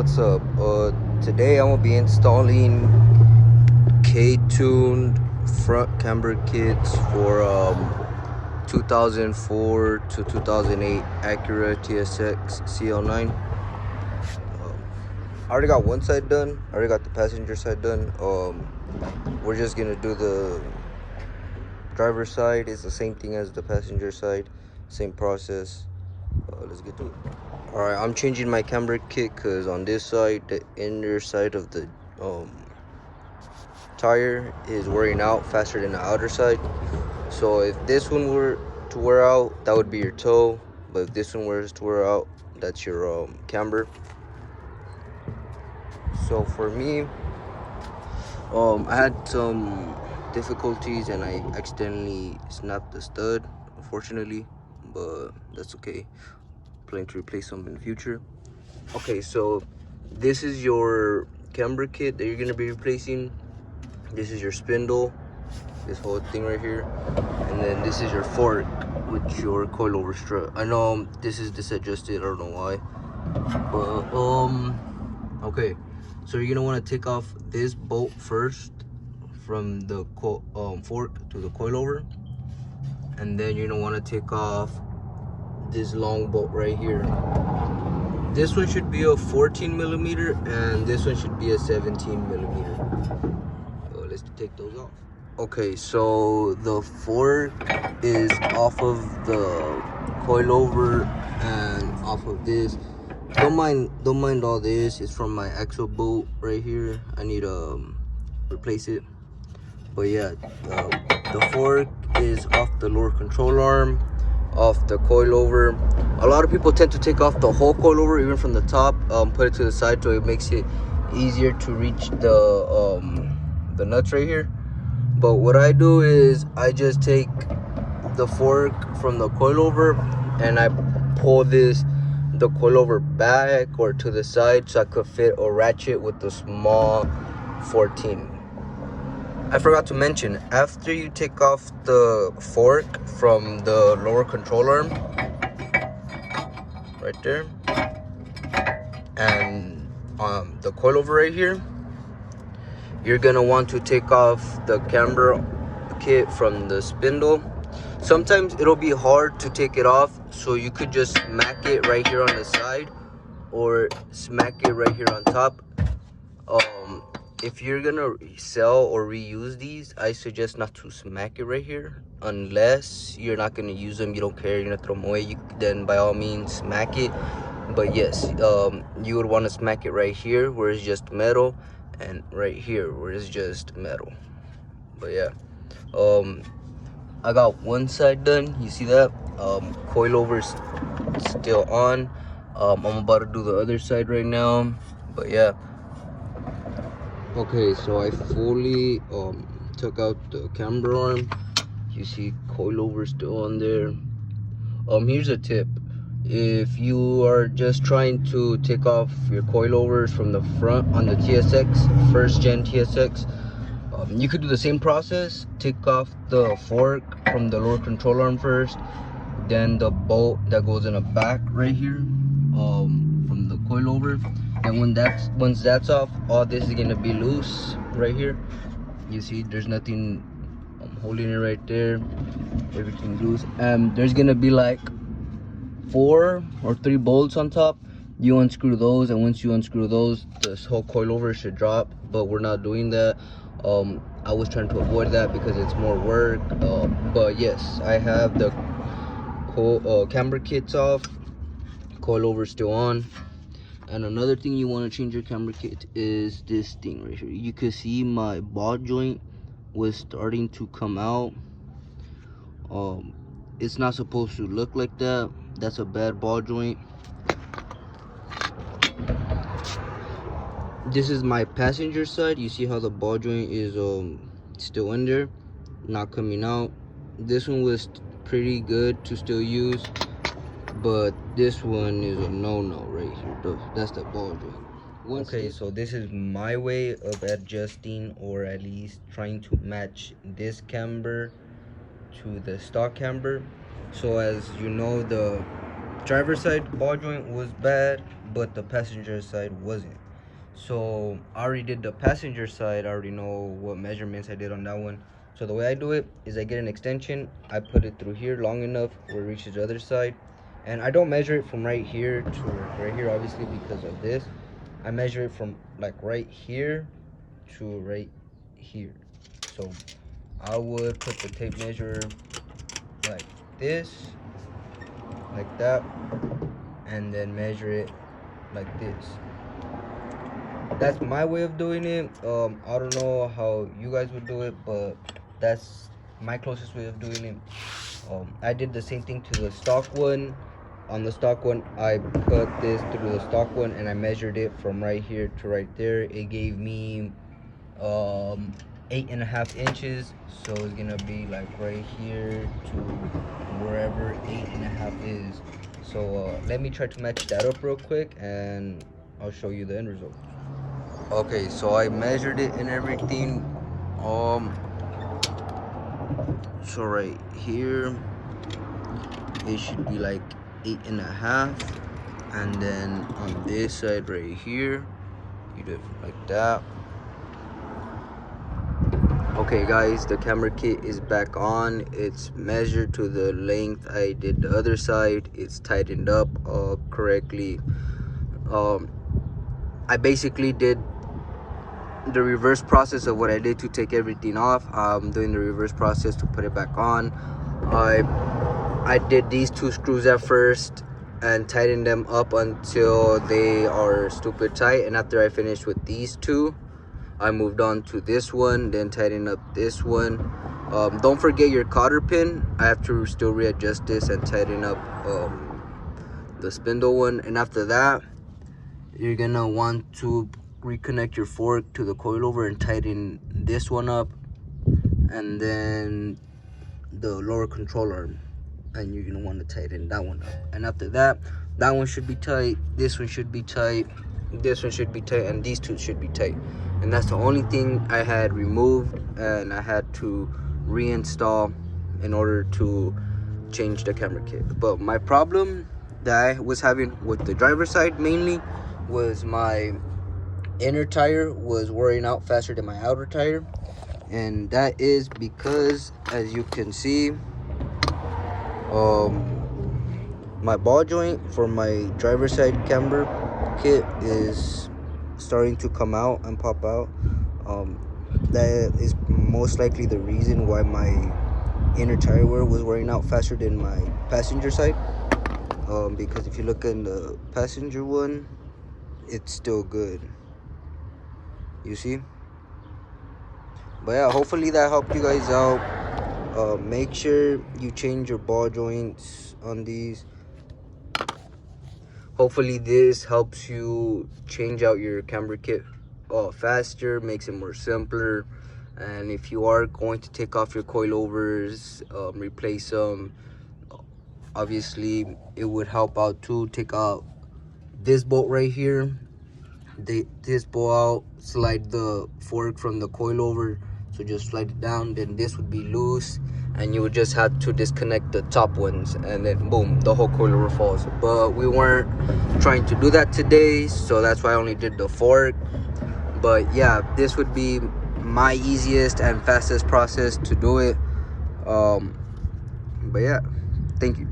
what's up? Today I'm gonna be installing K-tuned front camber kits for 2004 to 2008 Acura TSX CL9. I already got one side done. I already got the passenger side done. We're just gonna do the driver's side. It's the same thing as the passenger side, same process. Let's get to it. Alright, I'm changing my camber kit because on this side, the inner side of the tire is wearing out faster than the outer side. So if this one were to wear out, that would be your toe. But if this one were to wear out, that's your camber. So for me, I had some difficulties and I accidentally snapped the stud, unfortunately, but that's okay. Planning to replace them in the future. Okay, so this is your camber kit that you're gonna be replacing. This is your spindle, this whole thing right here, and then this is your fork with your coilover strut. I know this is disadjusted, I don't know why, but okay. So you're gonna want to take off this bolt first from the fork to the coilover, and then you're gonna want to take off this long bolt right here. This one should be a 14 millimeter and this one should be a 17 millimeter. Let's take those off. Okay, so the fork is off of the coilover and off of this. Don't mind all this. It's from my axle bolt right here. I need to replace it. But yeah, the fork is off the lower control arm, off the coilover. A lot of people tend to take off the whole coilover, even from the top, put it to the side so it makes it easier to reach the nuts right here. But what I do is I just take the fork from the coilover and I pull the coilover back or to the side so I could fit a ratchet with the small 14. I forgot to mention, after you take off the fork from the lower control arm, right there, and the coilover right here, you're gonna want to take off the camber kit from the spindle. Sometimes it'll be hard to take it off, so you could just smack it right here on the side or smack it right here on top. If you're gonna sell or reuse these, I suggest not to smack it right here unless you're not gonna use them, you don't care, you're gonna throw them away, then by all means smack it. But yes, you would want to smack it right here where it's just metal, and right here where it's just metal. But yeah, I got one side done, you see that? Coilover's still on. I'm about to do the other side right now, but yeah. Okay, so I fully took out the camber arm. You see coilover still on there. Here's a tip. If you are just trying to take off your coilovers from the front on the TSX, first gen TSX, you could do the same process. Take off the fork from the lower control arm first, then the bolt that goes in the back right here, from the coilover. And once that's off, all this is gonna be loose right here. You see, there's nothing holding it right there. Everything's loose. There's gonna be like 4 or 3 bolts on top. You unscrew those, and once you unscrew those, this whole coilover should drop. But we're not doing that. I was trying to avoid that because it's more work. But yes, I have the camber kits off, coilover still on. And another thing you want to change your camber kit is this thing right here. You can see my ball joint was starting to come out. It's not supposed to look like that. That's a bad ball joint. This is my passenger side. You see how the ball joint is still in there, not coming out. This one was pretty good to still use, but this one is a no-no right here. That's the ball joint. Okay, so this is my way of adjusting, or at least trying to match this camber to the stock camber. So as you know, the driver's side ball joint was bad, but the passenger side wasn't. So I already did the passenger side. I already know what measurements I did on that one. So the way I do it is I get an extension, I put it through here long enough where it reaches the other side, and I don't measure it from right here to right here, obviously, because of this. I measure it from like right here to right here. So I would put the tape measure like this, like that, and then measure it like this. That's my way of doing it. I don't know how you guys would do it, but that's my closest way of doing it. I did the same thing to the stock one. On the stock one, I put this through the stock one and I measured it from right here to right there. It gave me 8.5 inches, so it's gonna be like right here to wherever 8.5 is. So let me try to match that up real quick and I'll show you the end result. Okay, so I measured it and everything. So right here it should be like 8.5, and then on this side right here you do it like that. Okay guys, the camera kit is back on. It's measured to the length I did the other side. It's tightened up correctly. I basically did the reverse process of what I did to take everything off. I'm doing the reverse process to put it back on. I did these two screws at first and tightened them up until they are stupid tight, and after I finished with these two, I moved on to this one, then tighten up this one. Don't forget your cotter pin. I have to still readjust this and tighten up the spindle one, and after that you're gonna want to reconnect your fork to the coilover and tighten this one up, and then the lower control arm, and you're gonna want to tighten that one up. And after that, that one should be tight, this one should be tight, this one should be tight, and these two should be tight. And that's the only thing I had removed and I had to reinstall in order to change the camera kit. But my problem that I was having with the driver's side mainly was my inner tire was wearing out faster than my outer tire, and that is because, as you can see, my ball joint for my driver's side camber kit is starting to come out and pop out. That is most likely the reason why my inner tire wear was wearing out faster than my passenger side, because if you look in the passenger one, it's still good, you see. But yeah, hopefully that helped you guys out. Make sure you change your ball joints on these. Hopefully this helps you change out your camber kit faster, makes it more simpler. And if you are going to take off your coilovers, replace them, obviously it would help out to take out this bolt right here, this bolt out, slide the fork from the coilover, so just slide it down, then this would be loose, and you would just have to disconnect the top ones, and then boom, the whole coilover falls. But we weren't trying to do that today, so that's why I only did the fork. But yeah, this would be my easiest and fastest process to do it. But yeah, thank you.